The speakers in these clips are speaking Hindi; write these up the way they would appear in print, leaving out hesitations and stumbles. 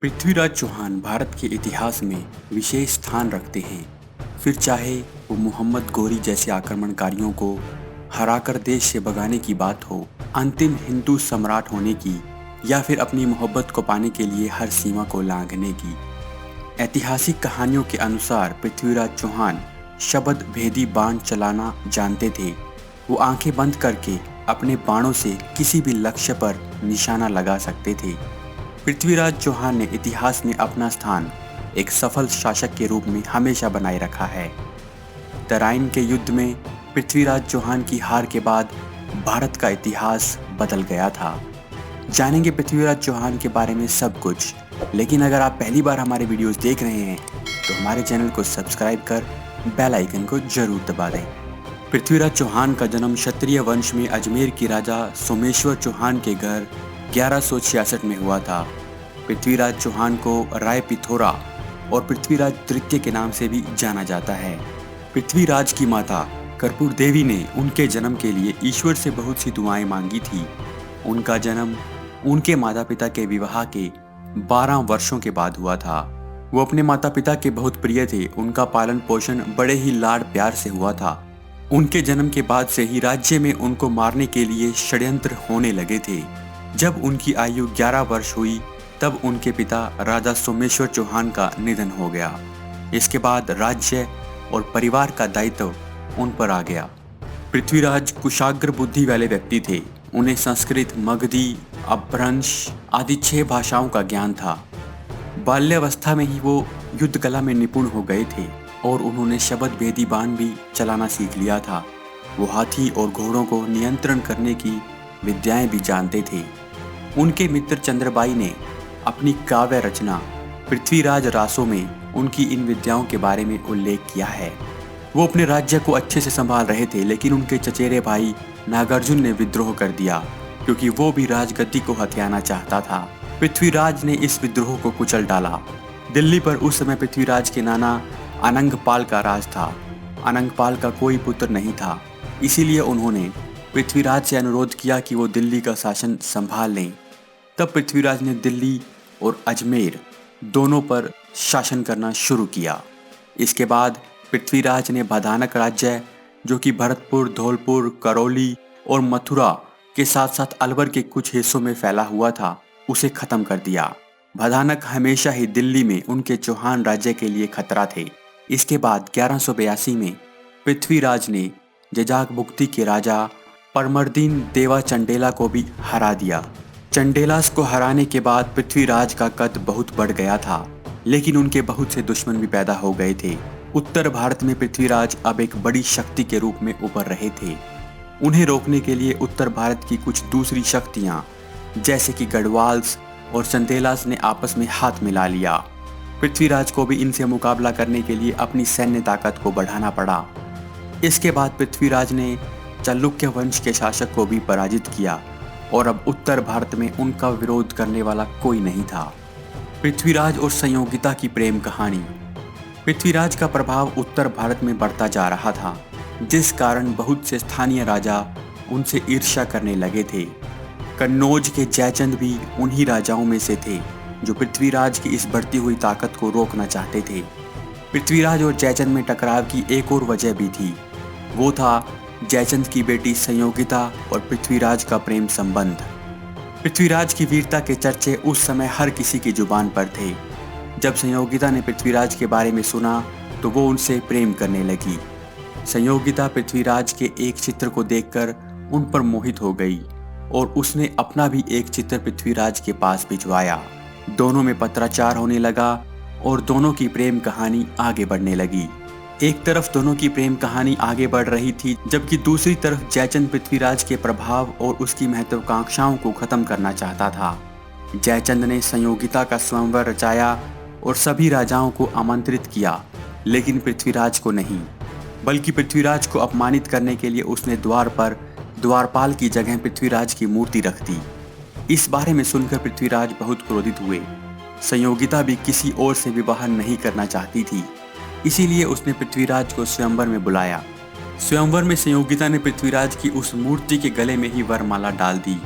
पृथ्वीराज चौहान भारत के इतिहास में विशेष स्थान रखते हैं। फिर चाहे वो मोहम्मद गोरी जैसे आक्रमणकारियों को हराकर देश से भगाने की बात हो, अंतिम हिंदू सम्राट होने की, या फिर अपनी मोहब्बत को पाने के लिए हर सीमा को लांघने की। ऐतिहासिक कहानियों के अनुसार पृथ्वीराज चौहान शब्द भेदी बाण चलाना जानते थे। वो आंखें बंद करके अपने बाणों से किसी भी लक्ष्य पर निशाना लगा सकते थे। पृथ्वीराज चौहान ने इतिहास में अपना स्थान एक सफल शासक के रूप में हमेशा बनाए रखा है। तराइन के युद्ध में पृथ्वीराज चौहान की हार के बाद भारत का इतिहास बदल गया था। जानेंगे पृथ्वीराज चौहान के बारे में सब कुछ, लेकिन अगर आप पहली बार हमारे वीडियोस देख रहे हैं तो हमारे चैनल को सब्सक्राइब कर बेल आइकन को जरूर दबा दें। पृथ्वीराज चौहान का जन्म क्षत्रिय वंश में अजमेर के राजा सोमेश्वर चौहान के घर 1166 में हुआ था। पृथ्वीराज चौहान को राय पिथौरा और पृथ्वीराज तृतीय के नाम से भी जाना जाता है। पृथ्वीराज की माता कर्पूर देवी ने उनके जन्म के लिए ईश्वर से बहुत सी दुआएं मांगी थी। उनका जन्म उनके माता पिता के विवाह के 12 वर्षों के बाद हुआ था। वो अपने माता पिता के बहुत प्रिय थे। उनका पालन पोषण बड़े ही लाड प्यार से हुआ था। उनके जन्म के बाद से ही राज्य में उनको मारने के लिए षड्यंत्र होने लगे थे। जब उनकी आयु 11 वर्ष हुई तब उनके पिता राजा सोमेश्वर चौहान का निधन हो गया। इसके बाद राज्य और परिवार का दायित्व उन पर आ गया। पृथ्वीराज कुशाग्र बुद्धि वाले व्यक्ति थे। उन्हें संस्कृत, मगधी, अपभ्रंश आदि 6 भाषाओं का ज्ञान था। बाल्यावस्था में ही वो युद्ध कला में निपुण हो गए थे और उन्होंने शब्द भेदी बाण भी चलाना सीख लिया था। वो हाथी और घोड़ों को नियंत्रण करने की विद्याएं भी जानते थे। उनके मित्र चंद्रबाई ने अपनी काव्य रचना पृथ्वीराज रासों में उनकी इन विद्याओं के बारे में उल्लेख किया है। वो अपने राज्य को अच्छे से संभाल रहे थे, लेकिन उनके चचेरे भाई नागार्जुन ने विद्रोह कर दिया क्योंकि वो भी राजगद्दी को हथियाना चाहता था। पृथ्वीराज ने इस विद्रोह को कुचल डाला। दिल्ली पर उस समय पृथ्वीराज के नाना अनंगपाल का राज था। अनंगपाल का कोई पुत्र नहीं था, इसीलिए उन्होंने पृथ्वीराज से अनुरोध किया कि वो दिल्ली का शासन संभाल लें। तब पृथ्वीराज ने दिल्ली और अजमेर दोनों पर शासन करना शुरू किया। इसके बाद पृथ्वीराज ने भदानक राज्य, जो कि भरतपुर, धौलपुर, करौली और मथुरा के साथ साथ अलवर के कुछ हिस्सों में फैला हुआ था, उसे खत्म कर दिया। भदानक हमेशा ही दिल्ली में उनके चौहान राज्य के लिए खतरा थे। इसके बाद 1182 में पृथ्वीराज ने जजाक के राजा परमर्दीन देवा चंडेला को भी हरा दिया। चंडेलास को हराने के बाद पृथ्वीराज का कद बहुत बढ़ गया था, लेकिन उनके बहुत से दुश्मन भी पैदा हो गए थे। उत्तर भारत में पृथ्वीराज अब एक बड़ी शक्ति के रूप में उभर रहे थे। उन्हें रोकने के लिए उत्तर भारत की कुछ दूसरी शक्तियां जैसे कि गढ़वाल्स और चंदेलास ने आपस में हाथ मिला लिया। पृथ्वीराज को भी इनसे मुकाबला करने के लिए अपनी सैन्य ताकत को बढ़ाना पड़ा। इसके बाद पृथ्वीराज ने चालुक्य वंश के शासक को भी पराजित किया और अब उत्तर भारत में उनका विरोध करने वाला कोई नहीं था। पृथ्वीराज और संयोगिता की प्रेम कहानी। पृथ्वीराज का प्रभाव उत्तर भारत में बढ़ता जा रहा था, जिस कारण बहुत से स्थानीय राजा उनसे ईर्ष्या करने लगे थे। कन्नौज के जयचंद भी उन्हीं राजाओं में से थे जो पृथ्वीराज की इस बढ़ती हुई ताकत को रोकना चाहते थे। पृथ्वीराज और जयचंद में टकराव की एक और वजह भी थी। वो था जयचंद की बेटी संयोगिता और पृथ्वीराज का प्रेम संबंध। पृथ्वीराज की वीरता के चर्चे उस समय हर किसी की जुबान पर थे। जब संयोगिता ने पृथ्वीराज के बारे में सुना तो वो उनसे प्रेम करने लगी। संयोगिता पृथ्वीराज के एक चित्र को देखकर उन पर मोहित हो गई और उसने अपना भी एक चित्र पृथ्वीराज के पास भिजवाया। दोनों में पत्राचार होने लगा और दोनों की प्रेम कहानी आगे बढ़ने लगी। एक तरफ दोनों की प्रेम कहानी आगे बढ़ रही थी, जबकि दूसरी तरफ जयचंद पृथ्वीराज के प्रभाव और उसकी महत्वाकांक्षाओं को खत्म करना चाहता था। जयचंद ने संयोगिता का स्वयंवर रचाया और सभी राजाओं को आमंत्रित किया, लेकिन पृथ्वीराज को नहीं। बल्कि पृथ्वीराज को अपमानित करने के लिए उसने द्वार पर द्वारपाल की जगह पृथ्वीराज की मूर्ति रख दी। इस बारे में सुनकर पृथ्वीराज बहुत क्रोधित हुए। संयोगिता भी किसी और से विवाह नहीं करना चाहती थी, इसीलिए उसने पृथ्वीराज को स्वयंवर में बुलाया। स्वयंवर में संयोगिता ने पृथ्वीराज की उस मूर्ति के गले में ही वरमाला डाल दी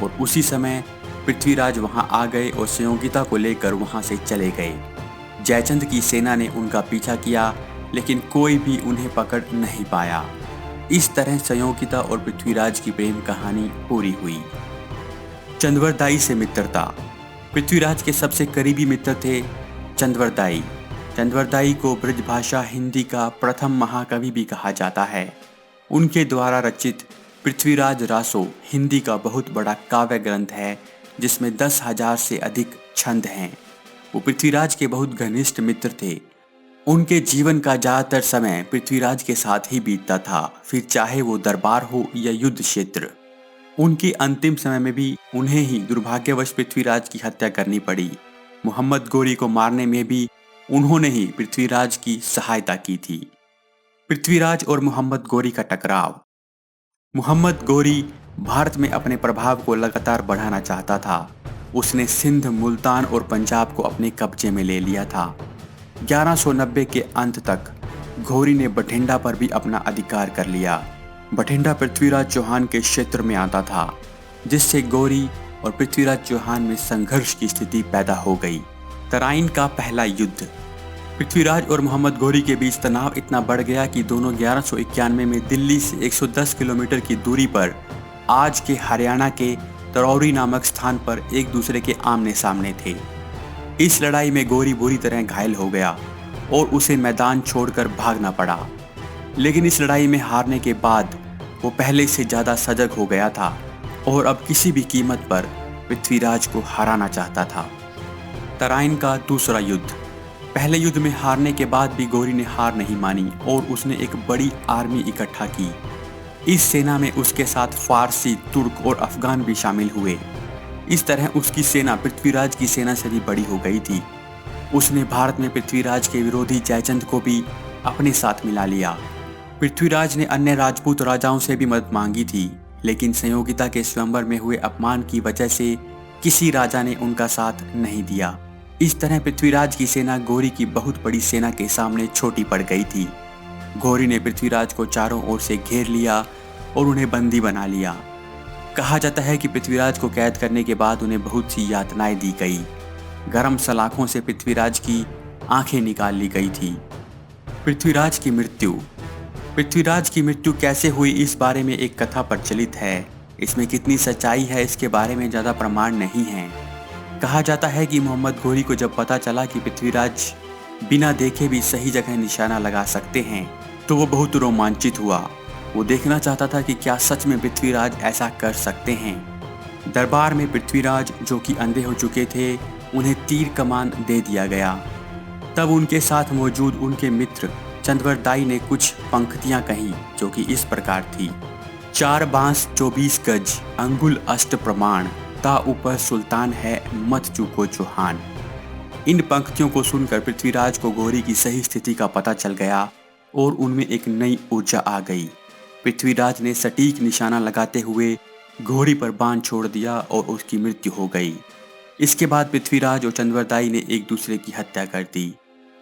और उसी समय पृथ्वीराज वहां आ गए और संयोगिता को लेकर वहां से चले गए। जयचंद की सेना ने उनका पीछा किया, लेकिन कोई भी उन्हें पकड़ नहीं पाया। इस तरह संयोगिता और पृथ्वीराज की प्रेम कहानी पूरी हुई। चंद्रवरदाई से मित्रता। पृथ्वीराज के सबसे करीबी मित्र थे चंद्रवरदाई। चंद्रवरदाई को ब्रजभाषा हिंदी का प्रथम महाकवि भी कहा जाता है। उनके द्वारा रचित पृथ्वीराज रासो हिंदी का बहुत बड़ा काव्य ग्रंथ है, जिसमें 10,000 से अधिक छंद हैं। वो पृथ्वीराज के बहुत घनिष्ठ मित्र थे। उनके जीवन का ज़्यादातर समय पृथ्वीराज के साथ ही बीतता था, फिर चाहे वो दरबार हो या युद्ध क्षेत्र। उनके अंतिम समय में भी उन्हें ही दुर्भाग्यवश पृथ्वीराज की हत्या करनी पड़ी। मोहम्मद गोरी को मारने में भी उन्होंने ही पृथ्वीराज की सहायता की थी। पृथ्वीराज और मोहम्मद गोरी का टकराव। मोहम्मद गोरी भारत में अपने प्रभाव को लगातार बढ़ाना चाहता था। उसने सिंध, मुल्तान और पंजाब को अपने कब्जे में ले लिया था। 1190 के अंत तक घोरी ने बठिंडा पर भी अपना अधिकार कर लिया। बठिंडा पृथ्वीराज चौहान के क्षेत्र में आता था, जिससे गोरी और पृथ्वीराज चौहान में संघर्ष की स्थिति पैदा हो गई। तराइन का पहला युद्ध। पृथ्वीराज और मोहम्मद गोरी के बीच तनाव इतना बढ़ गया कि दोनों 1191 में दिल्ली से 110 किलोमीटर की दूरी पर आज के हरियाणा के तरौरी नामक स्थान पर एक दूसरे के आमने सामने थे। इस लड़ाई में गोरी बुरी तरह घायल हो गया और उसे मैदान छोड़कर भागना पड़ा। लेकिन इस लड़ाई में हारने के बाद वो पहले से ज़्यादा सजग हो गया था और अब किसी भी कीमत पर पृथ्वीराज को हराना चाहता था। तराइन का दूसरा युद्ध। पहले युद्ध में हारने के बाद भी गोरी ने हार नहीं मानी और उसने एक बड़ी आर्मी इकट्ठा की। इस सेना में उसके साथ फारसी, तुर्क और अफगान भी शामिल हुए। इस तरह उसकी सेना पृथ्वीराज की सेना से भी बड़ी हो गई थी। उसने भारत में पृथ्वीराज के विरोधी जयचंद को भी अपने साथ मिला लिया। पृथ्वीराज ने अन्य राजपूत राजाओं से भी मदद मांगी थी, लेकिन संयोगिता के स्वयंवर में हुए अपमान की वजह से किसी राजा ने उनका साथ नहीं दिया। इस तरह पृथ्वीराज की सेना गोरी की बहुत बड़ी सेना के सामने छोटी पड़ गई थी। गोरी ने पृथ्वीराज को चारों ओर से घेर लिया और उन्हें बंदी बना लिया। कहा जाता है कि पृथ्वीराज को कैद करने के बाद उन्हें बहुत सी यातनाएं दी गई। गर्म सलाखों से पृथ्वीराज की आंखें निकाल ली गई थी। पृथ्वीराज की मृत्यु। पृथ्वीराज की मृत्यु कैसे हुई, इस बारे में एक कथा प्रचलित है। इसमें कितनी सच्चाई है इसके बारे में ज़्यादा प्रमाण नहीं है। कहा जाता है कि मोहम्मद गोरी को जब पता चला कि पृथ्वीराज बिना देखे भी सही जगह निशाना लगा सकते हैं, तो वो बहुत रोमांचित हुआ। वो देखना चाहता था कि क्या सच में पृथ्वीराज ऐसा कर सकते हैं। दरबार में पृथ्वीराज, जो कि अंधे हो चुके थे, उन्हें तीर कमान दे दिया गया। तब उनके साथ मौजूद उनके मित्र चंद्रवरदाई ने कुछ पंक्तियां कही, जो कि इस प्रकार थी। 4 बांस 24 गज, अंगुल अष्ट प्रमाण, ता ऊपर सुल्तान है, मत चूको चौहान। इन पंक्तियों को सुनकर पृथ्वीराज को गोरी की सही स्थिति का पता चल गया और उनमें एक नई ऊर्जा आ गई। पृथ्वीराज ने सटीक निशाना लगाते हुए घोड़ी पर बाण छोड़ दिया और उसकी मृत्यु हो गई। इसके बाद पृथ्वीराज और चंद्रवरदाई ने एक दूसरे की हत्या कर दी।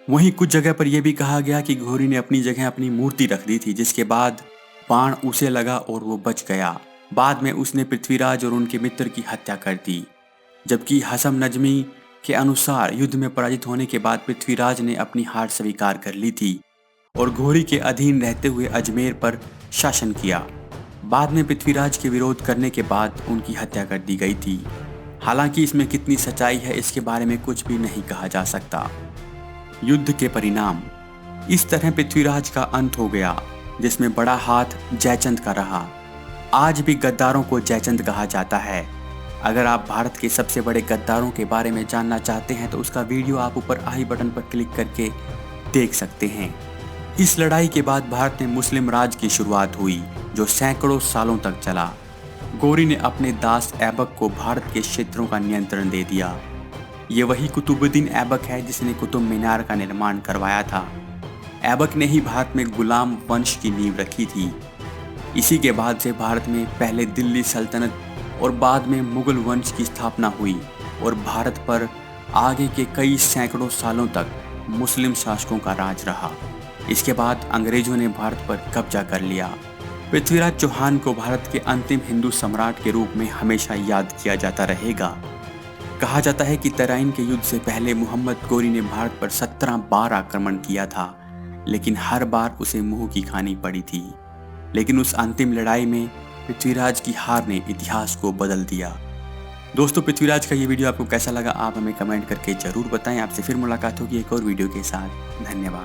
वहीं कुछ जगह पर यह भी कहा गया कि घोड़ी ने अपनी जगह अपनी मूर्ति रख दी थी, जिसके बाद बाण उसे लगा और वो बच गया। बाद में उसने पृथ्वीराज और उनके मित्र की हत्या कर दी। जबकि हसम नजमी के अनुसार युद्ध में पराजित होने के बाद पृथ्वीराज ने अपनी हार स्वीकार कर ली थी और घोड़ी के अधीन रहते हुए अजमेर पर शासन किया। बाद में पृथ्वीराज के विरोध करने के बाद उनकी हत्या कर दी गई थी। हालांकि इसमें कितनी सच्चाई है इसके बारे में कुछ भी नहीं कहा जा सकता। युद्ध के परिणाम। इस तरह पृथ्वीराज का अंत हो गया, जिसमें बड़ा हाथ जयचंद का रहा। आज भी गद्दारों को जयचंद कहा जाता है। अगर आप भारत के सबसे बड़े गद्दारों के बारे में जानना चाहते हैं तो उसका वीडियो आप ऊपर आई बटन पर क्लिक करके देख सकते हैं। इस लड़ाई के बाद भारत में मुस्लिम राज की शुरुआत हुई, जो सैकड़ों सालों तक चला। गोरी ने अपने दास ऐबक को भारत के क्षेत्रों का नियंत्रण दे दिया। ये वही कुतुबुद्दीन ऐबक है जिसने कुतुब मीनार का निर्माण करवाया था। ऐबक ने ही भारत में गुलाम वंश की नींव रखी थी। इसी के बाद से भारत में पहले दिल्ली सल्तनत और बाद में मुगल वंश की स्थापना हुई और भारत पर आगे के कई सैकड़ों सालों तक मुस्लिम शासकों का राज रहा। इसके बाद अंग्रेजों ने भारत पर कब्जा कर लिया। पृथ्वीराज चौहान को भारत के अंतिम हिंदू सम्राट के रूप में हमेशा याद किया जाता रहेगा। कहा जाता है कि तराइन के युद्ध से पहले मोहम्मद गोरी ने भारत पर 17 बार आक्रमण किया था, लेकिन हर बार उसे मुंह की खानी पड़ी थी। लेकिन उस अंतिम लड़ाई में पृथ्वीराज की हार ने इतिहास को बदल दिया। दोस्तों, पृथ्वीराज का ये वीडियो आपको कैसा लगा, आप हमें कमेंट करके जरूर बताएं। आपसे फिर मुलाकात होगी एक और वीडियो के साथ। धन्यवाद।